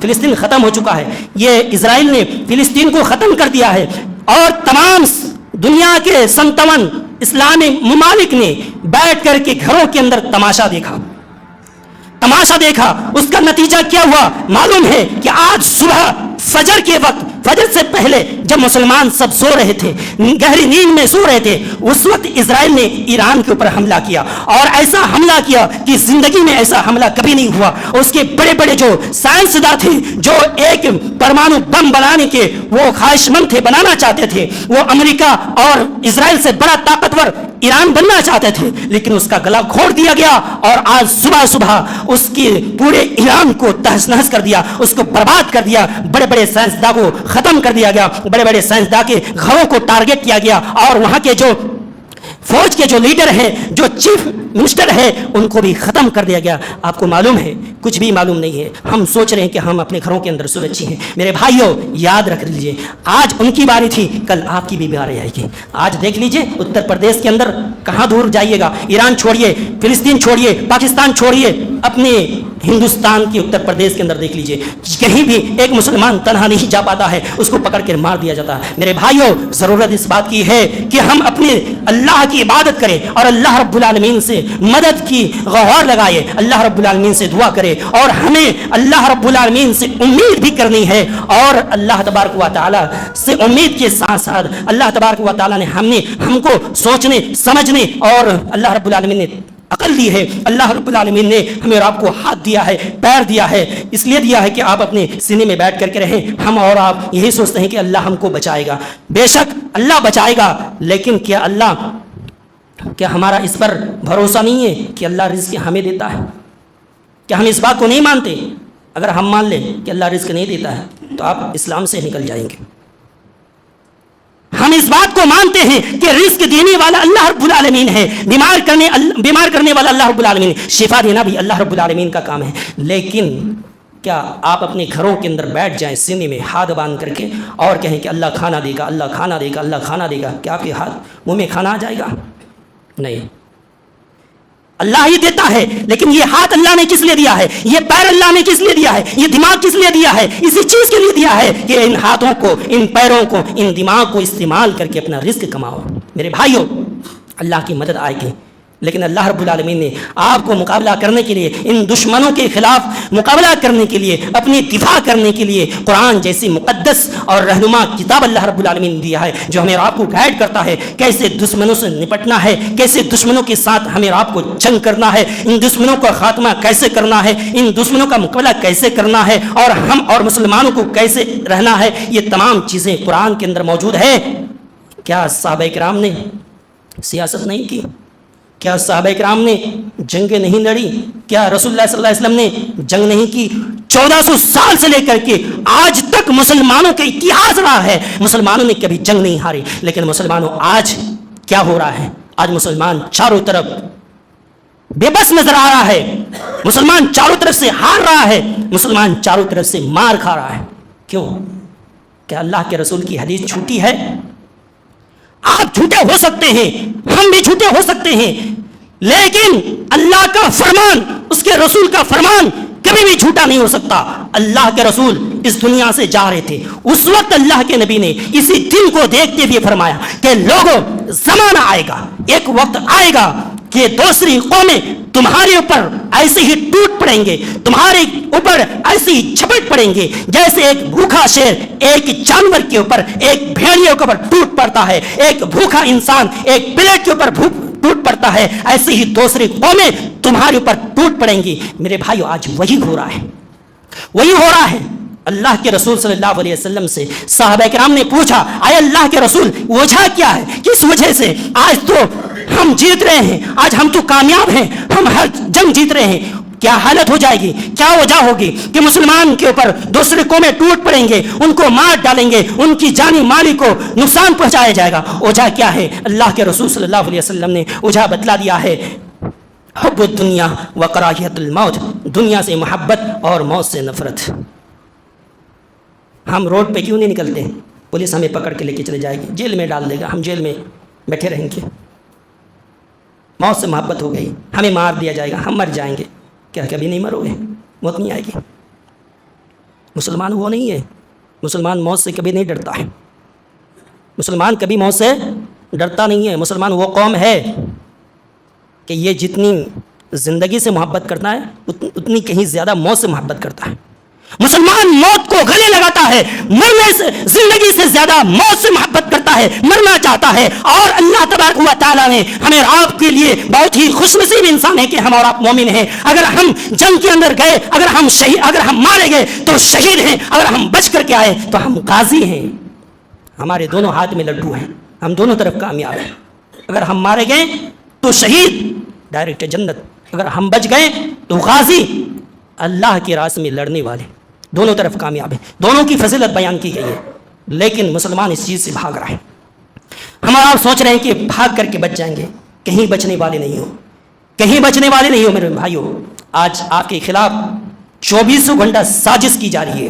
فلسطین ختم ہو چکا ہے، یہ اسرائیل نے فلسطین کو ختم کر دیا ہے، اور تمام دنیا کے 57 اسلامی ممالک نے بیٹھ کر کے گھروں کے اندر تماشا دیکھا۔ اس کا نتیجہ کیا ہوا معلوم ہے کہ آج صبح فجر کے وقت، فجر سے پہلے جب مسلمان سب سو رہے تھے، گہری نیند میں سو رہے تھے، اس وقت اسرائیل نے ایران کے اوپر حملہ کیا، اور ایسا حملہ کیا کہ زندگی میں ایسا حملہ کبھی نہیں ہوا۔ اس کے بڑے بڑے جو سائنسداں تھے، جو ایک پرمانو بم بنانے کے وہ خواہش مند تھے، بنانا چاہتے تھے، وہ امریکہ اور اسرائیل سے بڑا طاقتور ایران بننا چاہتے تھے، لیکن اس کا گلا گھونٹ دیا گیا، اور آج صبح اس کی پورے ایران کو تہس نہس کر دیا، اس کو برباد کر دیا، بڑے بڑے سائنسداں کو ختم کر دیا گیا، بڑے بڑے سائنسداں کے گھروں کو ٹارگٹ کیا گیا، اور وہاں کے جو فوج کے جو لیڈر ہیں، جو چیف منسٹر ہے، ان کو بھی ختم کر دیا گیا۔ آپ کو معلوم ہے؟ کچھ بھی معلوم نہیں ہے۔ ہم سوچ رہے ہیں کہ ہم اپنے گھروں کے اندر سرکشت ہیں۔ میرے بھائیوں، یاد رکھ لیجئے، آج ان کی باری تھی، کل آپ کی بھی باری آئے گی۔ آج دیکھ لیجئے اتر پردیش کے اندر کہاں دور جائیے گا، ایران چھوڑیے، فلسطین چھوڑیے، پاکستان چھوڑیے، اپنے ہندوستان کے اتر پردیش کے اندر دیکھ لیجئے، کہیں بھی ایک مسلمان تنہا نہیں جا پاتا ہے، اس کو پکڑ کے مار دیا جاتا ہے۔ میرے بھائیوں، ضرورت اس بات کی ہے کہ ہم اپنے اللہ کی عبادت کریں، اور اللہ رب العالمین سے مدد کی غوار لگائے، اللہ رب العالمین سے دعا کرے، اور ہمیں اللہ رب العالمین سے امید بھی کرنی ہے، اور اللہ تبارک و تعالی سے امید کے ساتھ ساتھ اللہ تبارک و تعالی نے ہم کو سوچنے سمجھنے، اور اللہ رب العالمین نے عقل دی ہے، اللہ رب العالمین نے ہمیں اور آپ کو ہاتھ دیا ہے، پیر دیا ہے، اس لیے دیا ہے کہ آپ اپنے سینے میں بیٹھ کر کے رہیں۔ ہم اور آپ یہی سوچتے ہیں کہ اللہ ہم کو بچائے گا، بے شک اللہ بچائے گا، لیکن کیا ہمارا اس پر بھروسہ نہیں ہے کہ اللہ رزق ہمیں دیتا ہے؟ کیا ہم اس بات کو نہیں مانتے؟ اگر ہم مان لیں کہ اللہ رزق نہیں دیتا ہے تو آپ اسلام سے نکل جائیں گے۔ ہم اس بات کو مانتے ہیں کہ رزق دینے والا اللہ رب العالمین ہے، بیمار کرنے والا اللہ رب العالمین ہے، شفا دینا بھی اللہ رب العالمین کا کام ہے، لیکن کیا آپ اپنے گھروں کے اندر بیٹھ جائیں سینے میں ہاتھ باندھ کر کے اور کہیں کہ اللہ کھانا دے گا، اللہ کھانا دے گا، اللہ کھانا دے گا؟ کیا آپ کے ہاتھ منہ میں کھانا آ جائے گا؟ نہیں، اللہ ہی دیتا ہے، لیکن یہ ہاتھ اللہ نے کس لیے دیا ہے، یہ پیر اللہ نے کس لیے دیا ہے، یہ دماغ کس لیے دیا ہے؟ اسی چیز کے لیے دیا ہے کہ ان ہاتھوں کو، ان پیروں کو، ان دماغ کو استعمال کر کے اپنا رزق کماؤ۔ میرے بھائیوں، اللہ کی مدد آئے گی، لیکن اللہ رب العالمین نے آپ کو مقابلہ کرنے کے لیے، ان دشمنوں کے خلاف مقابلہ کرنے کے لیے، اپنی دفاع کرنے کے لیے قرآن جیسی مقدس اور رہنما کتاب اللہ رب العالمین نے دیا ہے، جو ہمیں آپ کو گائیڈ کرتا ہے کیسے دشمنوں سے نپٹنا ہے، کیسے دشمنوں کے ساتھ ہمیں آپ کو جنگ کرنا ہے، ان دشمنوں کا خاتمہ کیسے کرنا ہے، ان دشمنوں کا مقابلہ کیسے کرنا ہے، اور ہم اور مسلمانوں کو کیسے رہنا ہے۔ یہ تمام چیزیں قرآن کے اندر موجود ہے۔ کیا صحابہ کرام نے سیاست نہیں کی؟ کیا صحابہ کرام نے جنگیں نہیں لڑی؟ کیا رسول اللہ صلی اللہ علیہ وسلم نے جنگ نہیں کی؟ 1400 سال سے لے کر کے آج تک مسلمانوں کا اتحاد رہا ہے، مسلمانوں نے کبھی جنگ نہیں ہاری، لیکن مسلمانوں آج کیا ہو رہا ہے؟ آج مسلمان چاروں طرف بے بس نظر آ رہا ہے، مسلمان چاروں طرف سے ہار رہا ہے، مسلمان چاروں طرف سے مار کھا رہا ہے۔ کیوں؟ کیا اللہ کے رسول کی حدیث جھوٹی ہے؟ آپ جھوٹے ہو سکتے ہیں، ہم بھی جھوٹے ہو سکتے ہیں، لیکن اللہ کا فرمان، اس کے رسول کا فرمان کبھی بھی جھوٹا نہیں ہو سکتا۔ اللہ کے رسول اس دنیا سے جا رہے تھے، اس وقت اللہ کے نبی نے اسی دن کو دیکھتے ہوئے فرمایا کہ لوگوں، زمانہ آئے گا، ایک وقت آئے گا کہ دوسری قومیں تمہارے اوپر ایسے ہی ٹوٹ پڑیں گے، تمہارے اوپر ایسے ہی جھپٹ پڑیں گے جیسے ایک بھوکا شیر ایک جانور کے اوپر، ایک بھیڑیے کے اوپر ٹوٹ پڑتا ہے، ایک بھوکا انسان ایک پلیٹ کے اوپر ٹوٹ پڑتا ہے، ایسے ہی دوسری قومیں تمہارے اوپر ٹوٹ پڑیں گی۔ میرے بھائیو، آج وہی ہو رہا ہے، وہی ہو رہا ہے۔ اللہ کے رسول صلی اللہ علیہ وسلم سے صحابہ کرام نے پوچھا، اے اللہ کے رسول، وجہ کیا ہے؟ کس وجہ سے آج تو ہم جیت رہے ہیں، آج ہم تو کامیاب ہیں، ہم ہر جنگ جیت رہے ہیں، کیا حالت ہو جائے گی، کیا وجہ ہوگی کہ مسلمان کے اوپر دوسرے قومیں ٹوٹ پڑیں گے، ان کو مار ڈالیں گے، ان کی جانی مالی کو نقصان پہنچایا جائے گا؟ وجہ کیا ہے؟ اللہ کے رسول صلی اللہ علیہ وسلم نے وجہ بتلا دیا ہے، حب الدنیا و کراہیت الموت، دنیا سے محبت اور موت سے نفرت۔ ہم روڈ پہ کیوں نہیں نکلتے؟ پولیس ہمیں پکڑ کے لے کے چلے جائے گی، جیل میں ڈال دے گا، ہم جیل میں بیٹھے رہیں گے۔ موت سے محبت ہو گئی، ہمیں مار دیا جائے گا، ہم مر جائیں گے۔ کیا کبھی نہیں مرو گے؟ موت نہیں آئے گی؟ مسلمان وہ نہیں ہے، مسلمان موت سے کبھی نہیں ڈرتا ہے، مسلمان کبھی موت سے ڈرتا نہیں ہے۔ مسلمان وہ قوم ہے کہ یہ جتنی زندگی سے محبت کرتا ہے اتنی کہیں زیادہ موت سے محبت کرتا ہے۔ مسلمان موت کو گلے لگاتا ہے، مرنے سے، زندگی سے زیادہ موت سے محبت کرتا ہے، مرنا چاہتا ہے۔ اور اللہ تبارک و تعالیٰ نے ہمیں آپ کے لیے بہت ہی خوش نصیب انسان ہے کہ ہم اور آپ مومن ہیں۔ اگر ہم جنگ کے اندر گئے، اگر ہم مارے گئے تو شہید ہیں، اگر ہم بچ کر کے آئے تو ہم غازی ہیں۔ ہمارے دونوں ہاتھ میں لڈو ہیں، ہم دونوں طرف کامیاب ہیں۔ اگر ہم مارے گئے تو شہید، ڈائریکٹ جنت، اگر ہم بچ گئے تو غازی، اللہ کے راستے میں لڑنے والے، دونوں طرف کامیاب ہیں۔ دونوں کی فضیلت بیان کی گئی ہے، لیکن مسلمان اس چیز سے بھاگ رہا ہے۔ ہمارا آپ سوچ رہے ہیں کہ بھاگ کر کے بچ جائیں گے، کہیں بچنے والے نہیں ہو، کہیں بچنے والے نہیں ہو۔ میرے بھائیو، آج آپ کے خلاف 24 گھنٹہ سازش کی جا رہی ہے۔